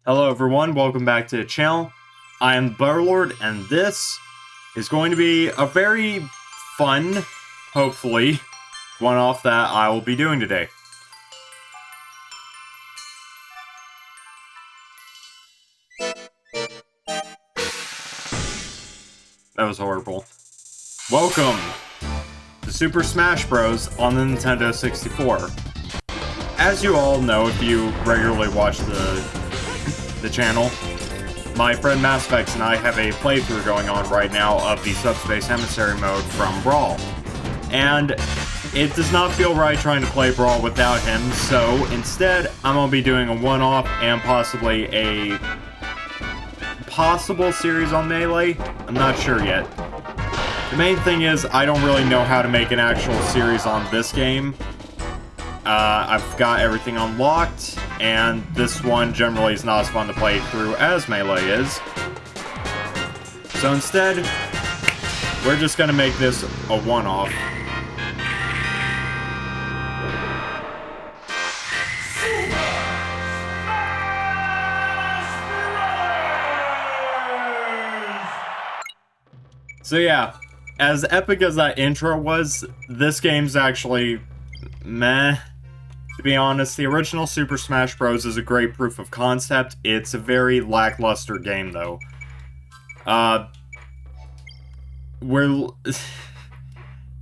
Hello everyone, welcome back to the channel. I am Butterlord, and this is going to be a very fun, hopefully, one-off that I will be doing today. That was horrible. Welcome to Super Smash Bros. On the Nintendo 64. As you all know, if you regularly watch the channel, my friend Mass Effect and I have a playthrough going on right now of the Subspace Emissary mode from Brawl. And it does not feel right trying to play Brawl without him, so instead I'm going to be doing a one-off and possibly a possible series on Melee. I'm not sure yet. The main thing is I don't really know how to make an actual series on this game. I've got everything unlocked, and this one generally is not as fun to play through as Melee is. So instead, we're just gonna make this a one-off. So yeah, as epic as that intro was, this game's actually meh. To be honest, the original Super Smash Bros. Is a great proof of concept. It's a very lackluster game, though.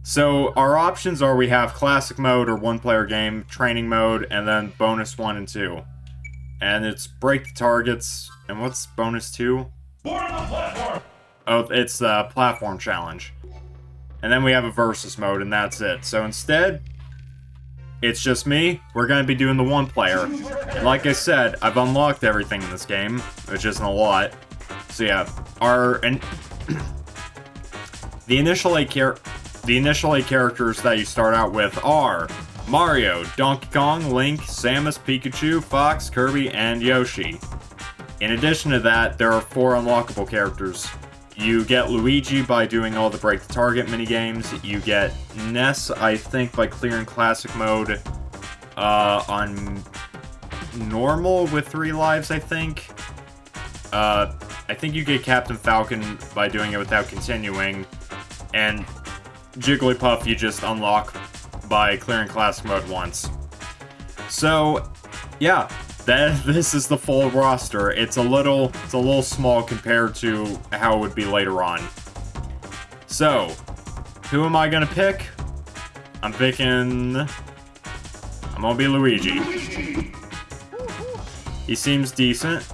So, our options are we have Classic Mode, or one-player game, Training Mode, and then Bonus 1 and 2. And it's Break the Targets, and what's Bonus 2? Oh, it's Platform Challenge. And then we have a Versus Mode, and that's it. So instead, it's just me. We're going to be doing the one player. And like I said, I've unlocked everything in this game, which isn't a lot. So yeah, the initial eight characters that you start out with are Mario, Donkey Kong, Link, Samus, Pikachu, Fox, Kirby, and Yoshi. In addition to that, there are 4 unlockable characters. You get Luigi by doing all the Break the Target minigames. You get Ness, I think, by clearing Classic Mode on Normal with 3 lives, I think. I think you get Captain Falcon by doing it without continuing. And Jigglypuff you just unlock by clearing Classic Mode once. So, yeah. This is the full roster. It's a little small compared to how it would be later on. So, who am I gonna pick? I'm gonna be Luigi. He seems decent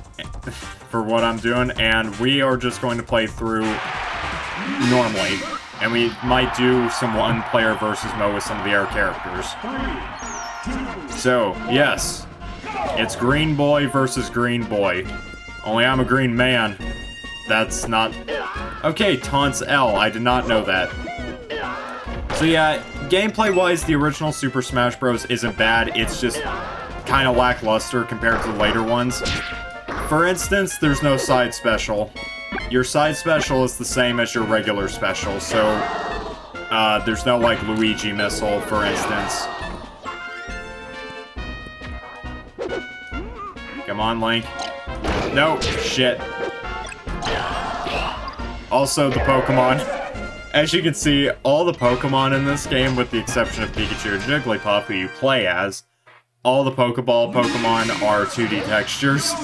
for what I'm doing, and we are just going to play through normally. And we might do some one-player versus mode with some of the other characters. So, yes. It's Green Boy versus Green Boy. Only I'm a green man. That's not... Okay, taunts L. I did not know that. So yeah, gameplay-wise, the original Super Smash Bros. Isn't bad. It's just kind of lackluster compared to the later ones. For instance, there's no side special. Your side special is the same as your regular special, so... there's no, like, Luigi missile, for instance. Come on, Link. No, shit. Also, the Pokemon. As you can see, all the Pokemon in this game, with the exception of Pikachu and Jigglypuff, who you play as, all the Pokeball Pokemon are 2D textures,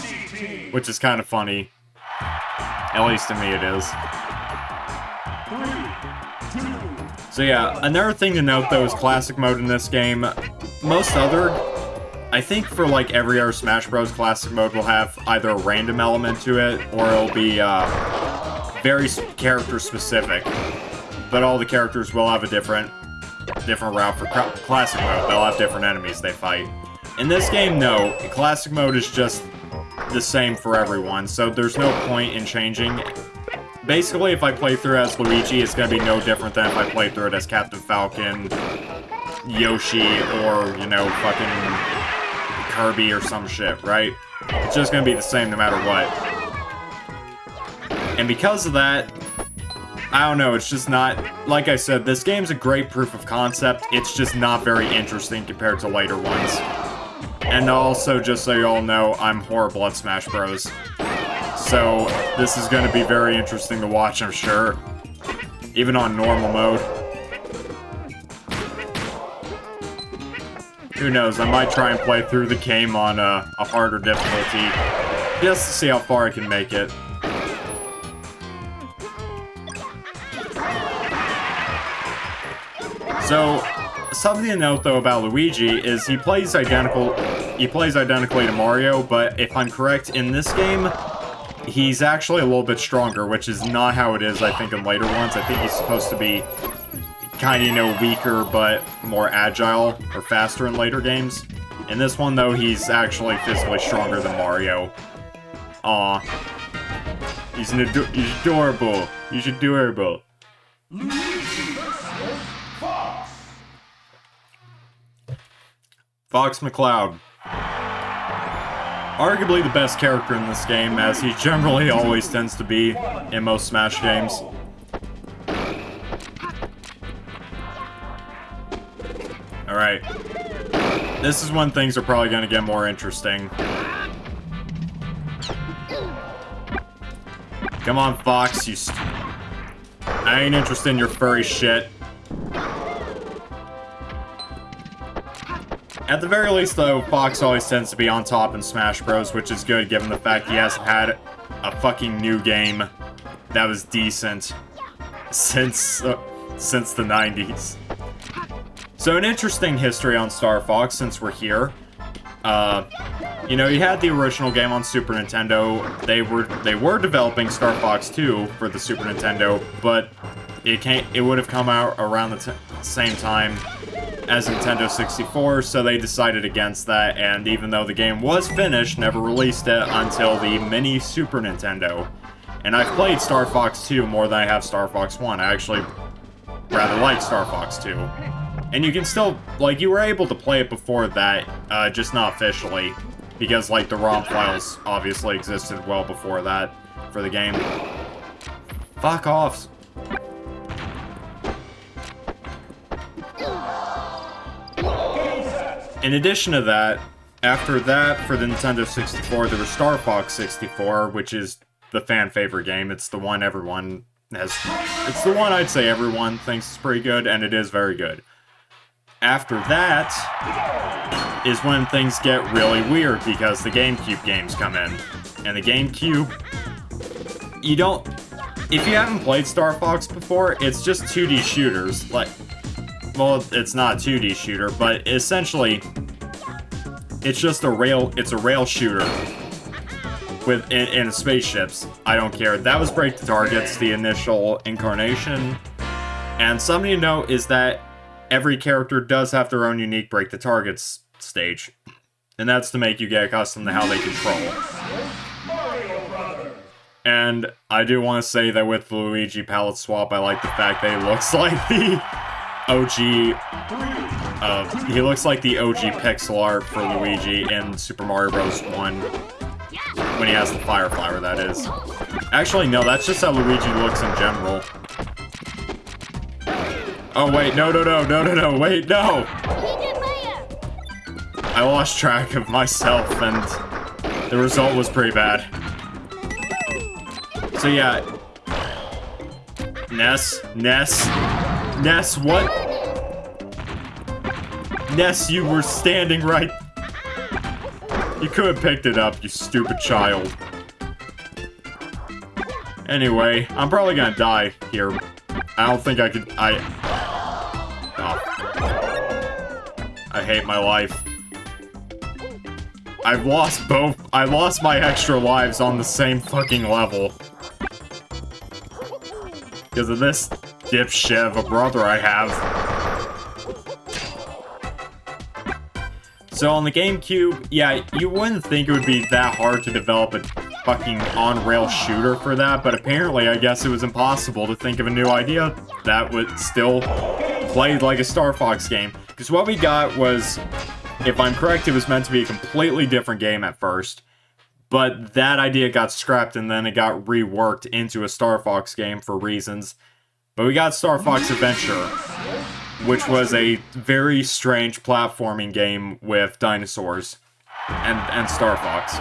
which is kind of funny. At least to me it is. So yeah, another thing to note though is Classic Mode in this game. I think for like every other Smash Bros. Classic Mode will have either a random element to it, or it'll be very character specific. But all the characters will have a different route for Classic Mode. They'll have different enemies they fight. In this game, no. Classic Mode is just the same for everyone, so there's no point in changing. Basically, if I play through as Luigi, it's gonna be no different than if I play through it as Captain Falcon, Yoshi, or, you know, fucking Kirby or some shit, right? It's just gonna be the same no matter what. And because of that, I don't know, it's just not... Like I said, this game's a great proof of concept, it's just not very interesting compared to later ones. And also, just so you all know, I'm horrible at Smash Bros. So, this is going to be very interesting to watch, I'm sure. Even on normal mode. Who knows, I might try and play through the game on a harder difficulty. Just to see how far I can make it. So, something to note though about Luigi is he plays identically to Mario, but if I'm correct, in this game, he's actually a little bit stronger, which is not how it is, I think, in later ones. I think he's supposed to be kind of, weaker, but more agile or faster in later games. In this one, though, he's actually physically stronger than Mario. Aw. He's adorable. He's adorable. Fox McCloud. Arguably the best character in this game, as he generally always tends to be in most Smash games. Alright. This is when things are probably going to get more interesting. Come on, Fox, I ain't interested in your furry shit. At the very least, though, Fox always tends to be on top in Smash Bros, which is good given the fact he hasn't had a fucking new game that was decent since the 90s. So an interesting history on Star Fox, since we're here. You know, you had the original game on Super Nintendo. They were developing Star Fox 2 for the Super Nintendo, but it would have come out around the same time as Nintendo 64, so they decided against that, and even though the game was finished, never released it until the mini Super Nintendo. And I've played Star Fox 2 more than I have Star Fox 1. I actually rather like Star Fox 2. And you can still, like, you were able to play it before that, just not officially, because, like, the ROM files obviously existed well before that for the game. Fuck off. In addition to that, after that, for the Nintendo 64, there was Star Fox 64, which is the fan favorite game. It's the one everyone has... It's the one I'd say everyone thinks is pretty good, and it is very good. After that is when things get really weird, because the GameCube games come in. And the GameCube... You don't... If you haven't played Star Fox before, it's just 2D shooters. Like... Well, it's not a 2D shooter, but essentially, it's just a rail shooter in spaceships. I don't care. That was Break the Targets, the initial incarnation. And something to note is that every character does have their own unique Break the Targets stage. And that's to make you get accustomed to how they control. And I do want to say that with the Luigi palette swap, I like the fact that he looks like the OG, he looks like the OG pixel art for Luigi in Super Mario Bros. 1. When he has the fire flower, that is. Actually, no, that's just how Luigi looks in general. Oh, wait, no, wait, no! I lost track of myself, and the result was pretty bad. So, yeah. Ness, what? Ness, you were standing right... You could have picked it up, you stupid child. Anyway, I'm probably gonna die here. I don't think I could... Oh. I hate my life. I lost my extra lives on the same fucking level. Because of this dipshit of a brother I have. So on the GameCube, yeah, you wouldn't think it would be that hard to develop a fucking on-rail shooter for that, but apparently I guess it was impossible to think of a new idea that would still play like a Star Fox game. Because what we got was, if I'm correct, it was meant to be a completely different game at first, but that idea got scrapped and then it got reworked into a Star Fox game for reasons. But we got Star Fox Adventure, which was a very strange platforming game with dinosaurs. and Star Fox.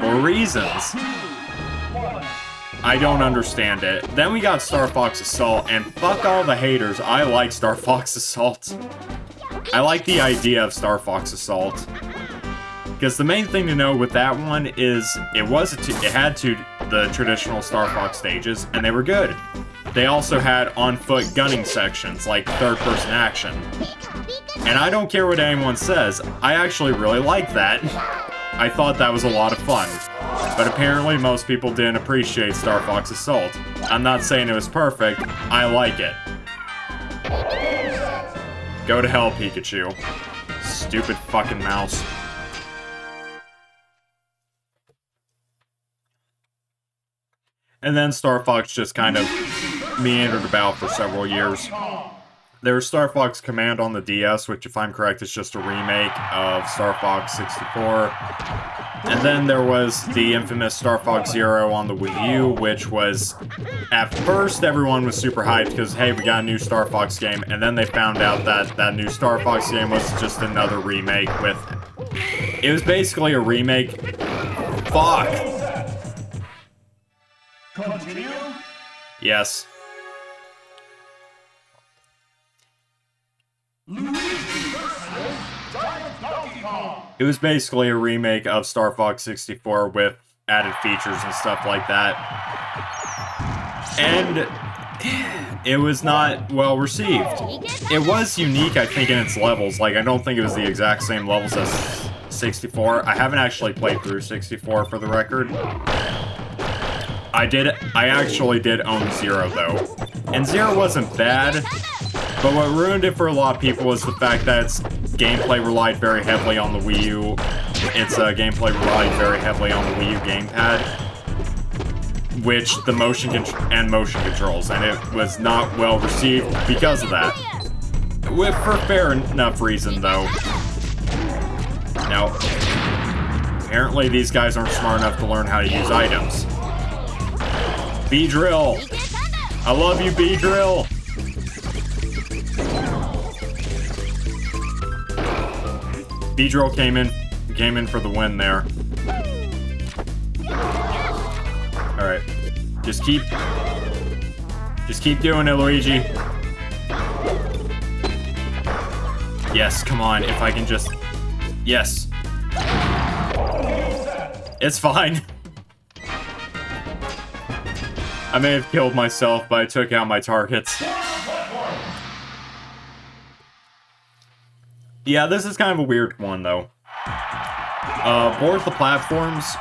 For reasons. I don't understand it. Then we got Star Fox Assault, and fuck all the haters, I like Star Fox Assault. I like the idea of Star Fox Assault. Because the main thing to know with that one is it had the traditional Star Fox stages, and they were good. They also had on-foot gunning sections, like third-person action. And I don't care what anyone says, I actually really like that. I thought that was a lot of fun. But apparently most people didn't appreciate Star Fox Assault. I'm not saying it was perfect, I like it. Go to hell, Pikachu. Stupid fucking mouse. And then Star Fox just kind of meandered about for several years. There was Star Fox Command on the DS, which, if I'm correct, is just a remake of Star Fox 64. And then there was the infamous Star Fox Zero on the Wii U, which was, at first, everyone was super hyped because, hey, we got a new Star Fox game, and then they found out that that new Star Fox game was just another remake with... It was basically a remake... Fuck! Continue? Yes. It was basically a remake of Star Fox 64 with added features and stuff like that. And it was not well received. It was unique, I think, in its levels. Like, I don't think it was the exact same levels as 64. I haven't actually played through 64 for the record. I actually did own Zero, though. And Zero wasn't bad, but what ruined it for a lot of people was the fact that its gameplay relied very heavily on the Wii U. Its gameplay relied very heavily on the Wii U gamepad, which the motion controls, and it was not well received because of that. For fair enough reason, though. Now, apparently these guys aren't smart enough to learn how to use items. B-Drill! I love you, B-Drill! B-Drill came in for the win there. Alright. Just keep doing it, Luigi. Yes, come on, if I can just... Yes. It's fine. I may have killed myself, but I took out my targets. Yeah, this is kind of a weird one, though. Board the Platforms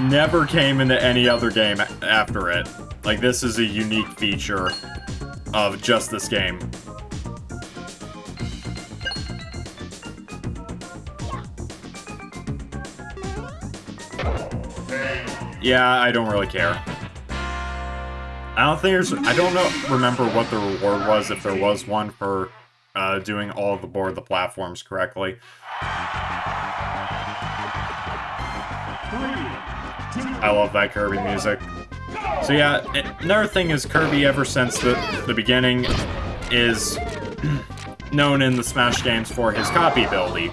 never came into any other game after it. Like, this is a unique feature of just this game. Yeah, I don't really care. I don't remember what the reward was, if there was one for doing all of the Board the Platforms correctly. I love that Kirby music. So yeah, another thing is Kirby, ever since the beginning, is known in the Smash games for his copy ability,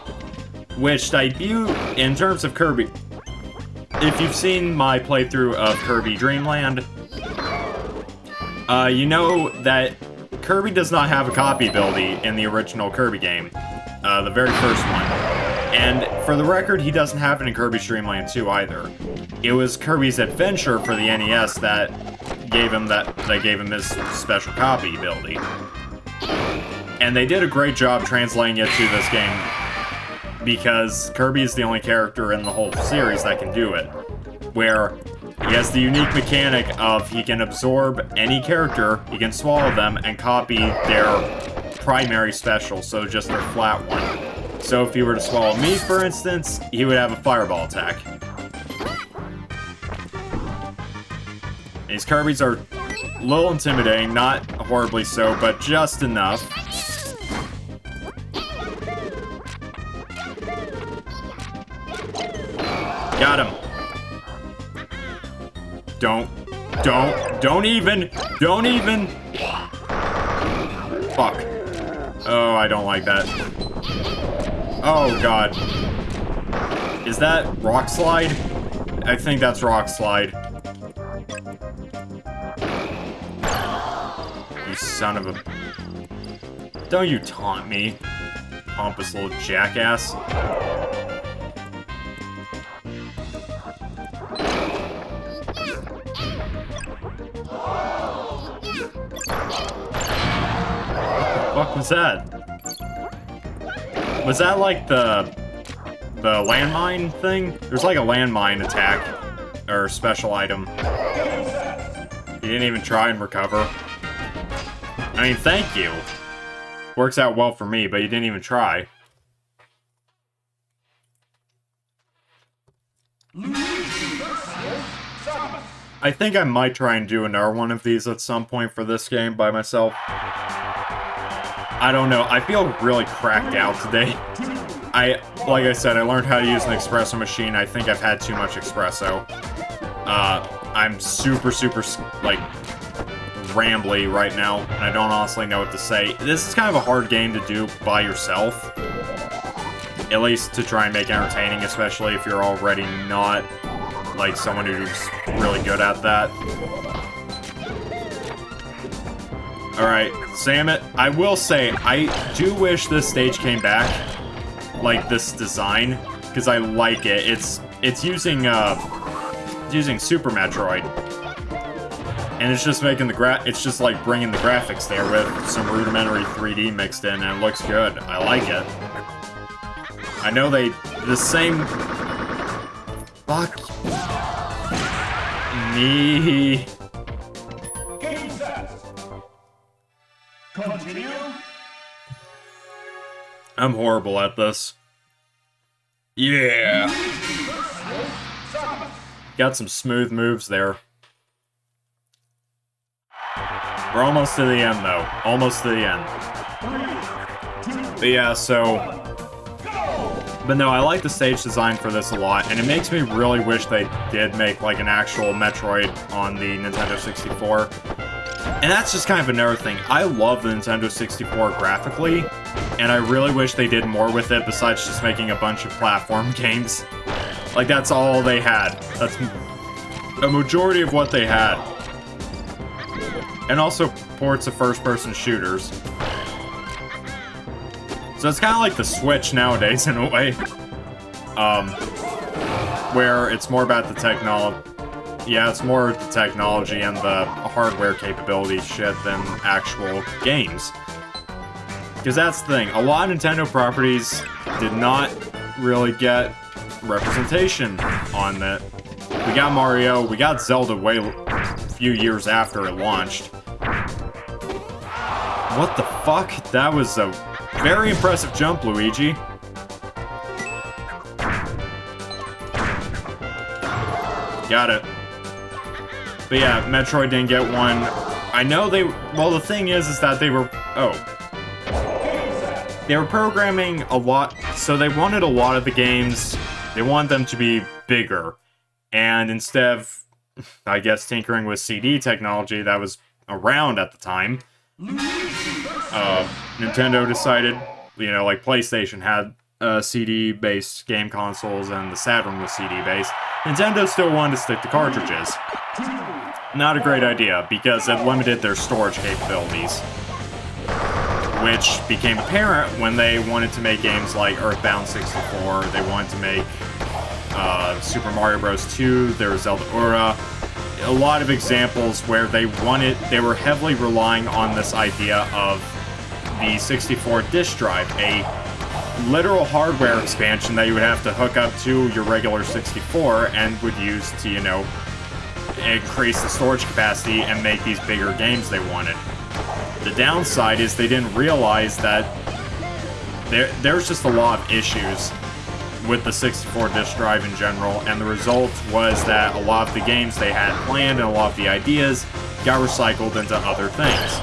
which debuted in terms of Kirby. If you've seen my playthrough of Kirby Dream Land, you know that Kirby does not have a copy ability in the original Kirby game, the very first one. And for the record, he doesn't have it in Kirby's Dream Land 2 either. It was Kirby's Adventure for the NES that gave him his special copy ability. And they did a great job translating it to this game, because Kirby is the only character in the whole series that can do it, where he has the unique mechanic of he can absorb any character, he can swallow them, and copy their primary special, so just their flat one. So if he were to swallow me, for instance, he would have a fireball attack. These Kirbys are a little intimidating, not horribly so, but just enough. Got him. Don't even. Fuck. Oh, I don't like that. Oh, God. Is that Rock Slide? I think that's Rock Slide. You son of a... Don't you taunt me, pompous little jackass. What the fuck was that? Was that like the landmine thing? There's like a landmine attack, or special item. You didn't even try and recover. I mean, thank you. Works out well for me, but you didn't even try. I think I might try and do another one of these at some point for this game by myself. I don't know. I feel really cracked out today. Like I said, I learned how to use an espresso machine. I think I've had too much espresso. I'm super, like, rambly right now, and I don't honestly know what to say. This is kind of a hard game to do by yourself. At least to try and make entertaining, especially if you're already not, like, someone who's really good at that. Alright, Samet, I will say, I do wish this stage came back, like this design, because I like it. It's using Super Metroid. And it's just making it's just like bringing the graphics there with some rudimentary 3D mixed in, and it looks good. I like it. I know the same... Fuck. Me. Continue. I'm horrible at this. Yeah. Got some smooth moves there. We're almost to the end, though. Almost to the end. But yeah, so... But no, I like the stage design for this a lot, and it makes me really wish they did make, like, an actual Metroid on the Nintendo 64. And that's just kind of another thing. I love the Nintendo 64 graphically, and I really wish they did more with it besides just making a bunch of platform games. Like, that's all they had. That's a majority of what they had. And also ports of first-person shooters. So it's kind of like the Switch nowadays, in a way. Where it's more about the technology. Yeah, it's more the technology and the hardware capability shit than actual games. Because that's the thing. A lot of Nintendo properties did not really get representation on it. We got Mario, we got Zelda a few years after it launched. What the fuck? That was a very impressive jump, Luigi. Got it. But yeah, Metroid didn't get one. I know well, the thing is that they were... They were programming a lot, so they wanted a lot of the games, they wanted them to be bigger. And instead of, I guess, tinkering with CD technology that was around at the time, Nintendo decided, you know, like PlayStation had CD-based game consoles and the Saturn was CD-based. Nintendo still wanted to stick to cartridges. Not a great idea, because it limited their storage capabilities. Which became apparent when they wanted to make games like Earthbound 64, they wanted to make Super Mario Bros. 2, there was Zelda Ura. A lot of examples where they were heavily relying on this idea of the 64 disk drive, a literal hardware expansion that you would have to hook up to your regular 64 and would use to, you know, increase the storage capacity and make these bigger games they wanted. The downside is they didn't realize that there's just a lot of issues with the 64 disk drive in general, and the result was that a lot of the games they had planned and a lot of the ideas got recycled into other things.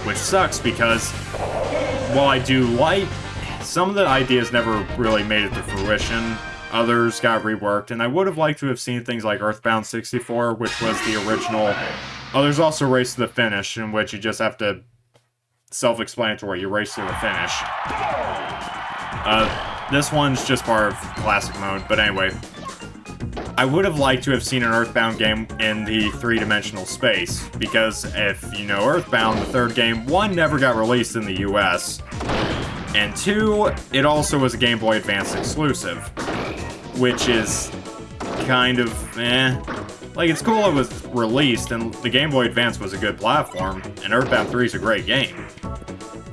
Which sucks because, while I do like, some of the ideas never really made it to fruition, others got reworked, and I would have liked to have seen things like Earthbound 64, which was the original. Oh, there's also Race to the Finish, in which you just have to... Self-explanatory, you race to the finish. This one's just part of classic mode, but anyway. I would have liked to have seen an Earthbound game in the three-dimensional space, because if you know Earthbound, the third game, 1, never got released in the US, and 2, it also was a Game Boy Advance exclusive, which is kind of, Like, it's cool it was released, and the Game Boy Advance was a good platform, and Earthbound 3 is a great game.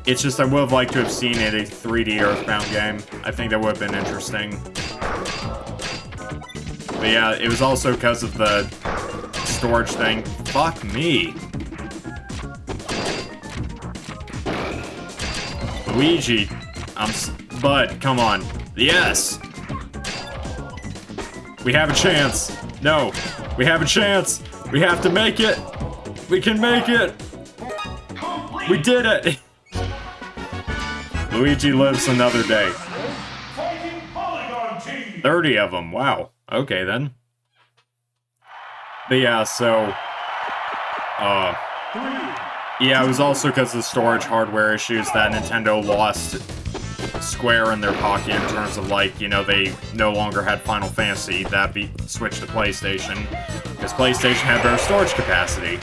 It's just I would have liked to have seen it a 3D Earthbound game. I think that would have been interesting. But yeah, it was also because of the storage thing. Fuck me. Luigi. Bud, come on. Yes! We have a chance. No. We have a chance. We have to make it. We can make it. We did it. Luigi lives another day. 30 of them. Wow. Okay, then. But yeah, so... yeah, it was also because of the storage hardware issues that Nintendo lost Square in their pocket in terms of, like, you know, they no longer had Final Fantasy. That switched to PlayStation. Because PlayStation had better storage capacity.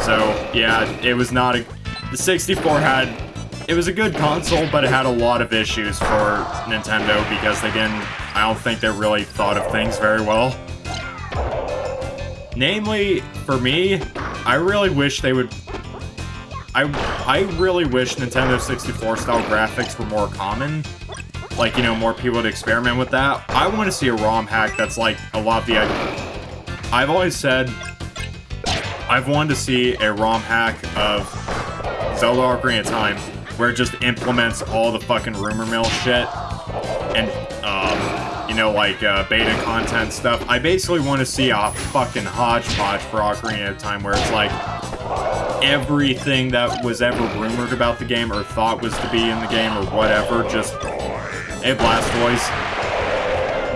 So, yeah, it was not a... The 64 had... It was a good console, but it had a lot of issues for Nintendo because they didn't... I don't think they really thought of things very well. Namely, for me, I really wish they would... I really wish Nintendo 64 style graphics were more common. Like, you know, more people would experiment with that. I want to see a ROM hack that's like a lot of the... I've always said I've wanted to see a ROM hack of Zelda Ocarina of Time where it just implements all the fucking rumor mill shit and, you know, like, beta content stuff. I basically want to see a fucking hodgepodge for Ocarina of Time where it's like everything that was ever rumored about the game or thought was to be in the game or whatever, just, hey, Blastoise,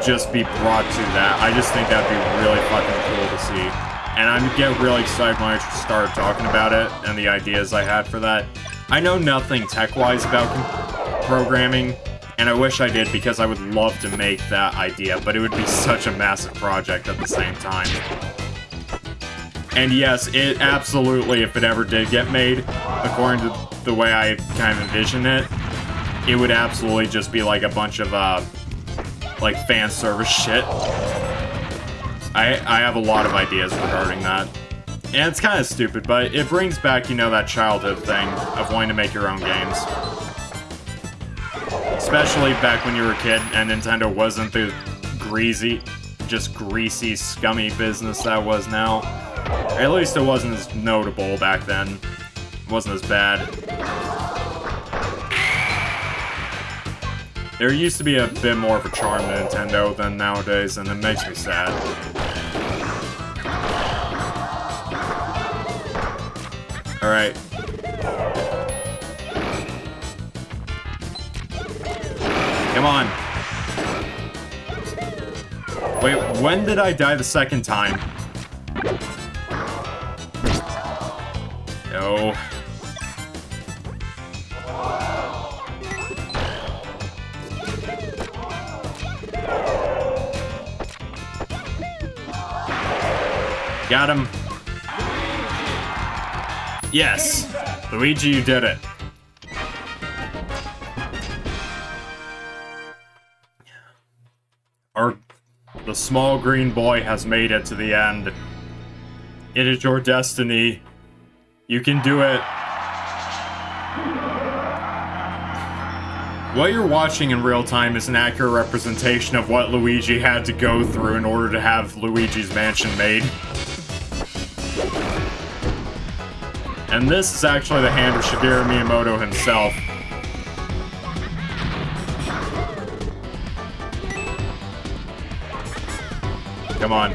just be brought to that. I just think that'd be really fucking cool to see. And I get really excited when I start talking about it and the ideas I had for that. I know nothing tech-wise about programming, and I wish I did because I would love to make that idea, but it would be such a massive project at the same time. And yes, it absolutely, if it ever did get made, according to the way I kind of envision it, it would absolutely just be like a bunch of, like, fan service shit. I have a lot of ideas regarding that. And it's kind of stupid, but it brings back, you know, that childhood thing of wanting to make your own games. Especially back when you were a kid and Nintendo wasn't the greasy, scummy business that was now. Or at least it wasn't as notable back then. It wasn't as bad. There used to be a bit more of a charm to Nintendo than nowadays, and it makes me sad. Alright. Come on. Wait, when did I die the second time? No. Got him. Yes! Luigi, you did it. The small green boy has made it to the end. It is your destiny. You can do it. What you're watching in real time is an accurate representation of what Luigi had to go through in order to have Luigi's Mansion made. And this is actually the hand of Shigeru Miyamoto himself. Come on.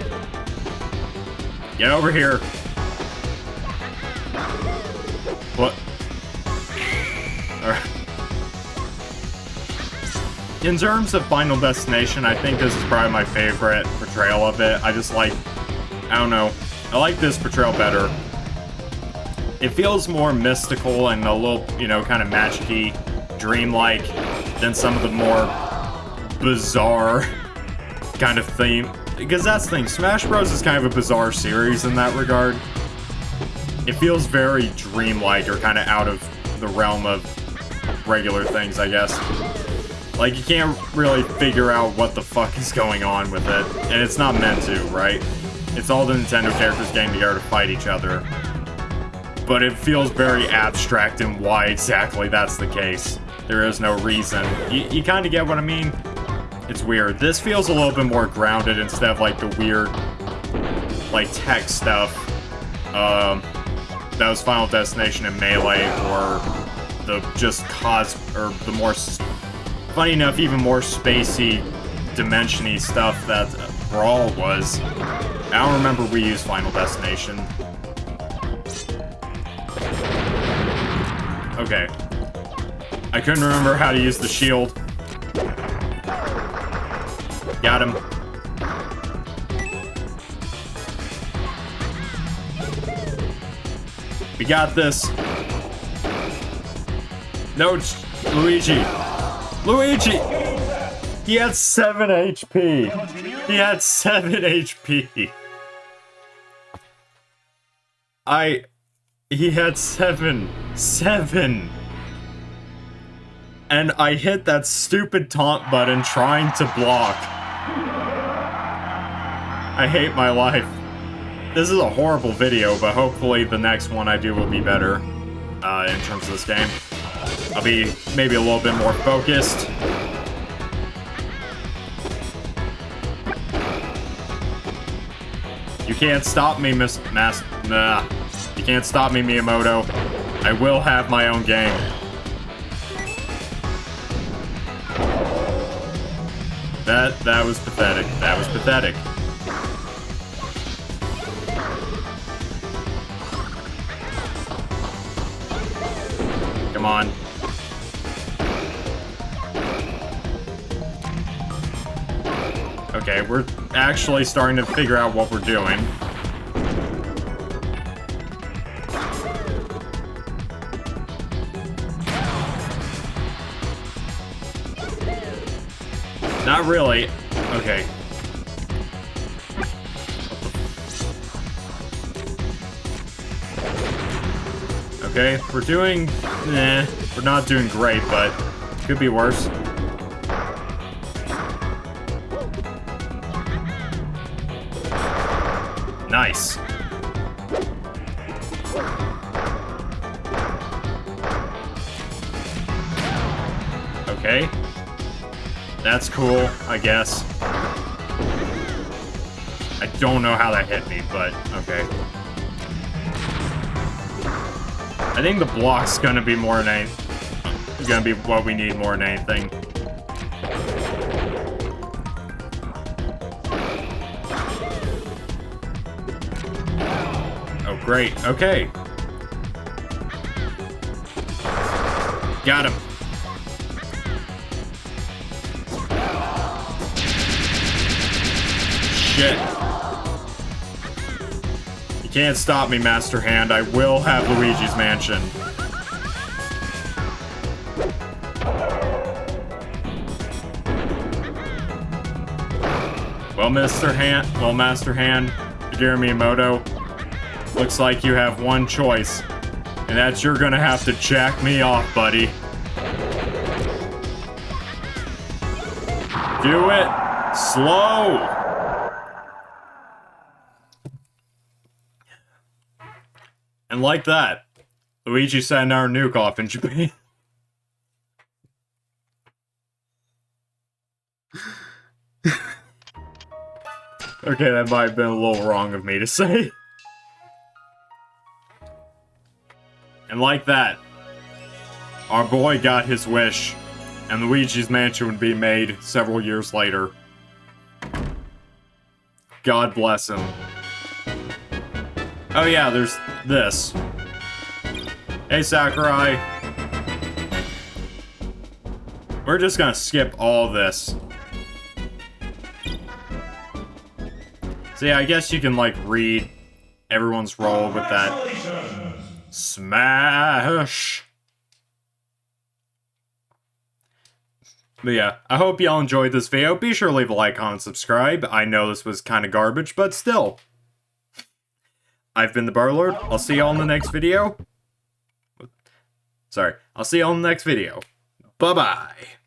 Get over here. What? Alright. In terms of Final Destination, I think this is probably my favorite portrayal of it. I just like... I don't know. I like this portrayal better. It feels more mystical and a little, you know, kind of magic-y, dreamlike than some of the more bizarre kind of theme. Because that's the thing, Smash Bros. Is kind of a bizarre series in that regard. It feels very dreamlike, or kind of out of the realm of regular things, I guess. Like, you can't really figure out what the fuck is going on with it, and it's not meant to, right? It's all the Nintendo characters getting together to fight each other. But it feels very abstract in why exactly that's the case. There is no reason. You kind of get what I mean? It's weird. This feels a little bit more grounded instead of, like, the weird, like, tech stuff. That was Final Destination and Melee, or the just or the more, funny enough, even more spacey, dimension-y stuff that Brawl was. I don't remember we used Final Destination. Okay. I couldn't remember how to use the shield. Got him. We got this. No, Luigi. Luigi! He had 7 HP. He had 7 HP. He had 7. 7. And I hit that stupid taunt button trying to block. I hate my life. This is a horrible video, but hopefully the next one I do will be better in terms of this game. I'll be maybe a little bit more focused. You can't stop me, You can't stop me, Miyamoto. I will have my own game. That was pathetic. That was pathetic. Come on. Okay, we're actually starting to figure out what we're doing. Not really. Okay. Okay, we're doing... we're not doing great, but could be worse. Nice. Okay. That's cool, I guess. I don't know how that hit me, but okay. I think the block's gonna be more than anything. Gonna be what we need more than anything. Oh, great. Okay. Got him. Shit. You can't stop me, Master Hand. I will have Luigi's Mansion. Well, Master Hand, Shigeru Miyamoto, looks like you have one choice, and that's you're gonna have to jack me off, buddy. Do it slow. And like that, Luigi sent our nuke off in Japan. Okay, that might have been a little wrong of me to say. And like that, our boy got his wish, and Luigi's Mansion would be made several years later. God bless him. Oh yeah, there's this. Hey, Sakurai. We're just gonna skip all this. So yeah, I guess you can, like, read everyone's role with that. Smash! But yeah, I hope y'all enjoyed this video. Be sure to leave a like, comment, subscribe. I know this was kind of garbage, but still. I've been the Butterlord. I'll see y'all in the next video. Sorry, I'll see y'all in the next video. Bye-bye.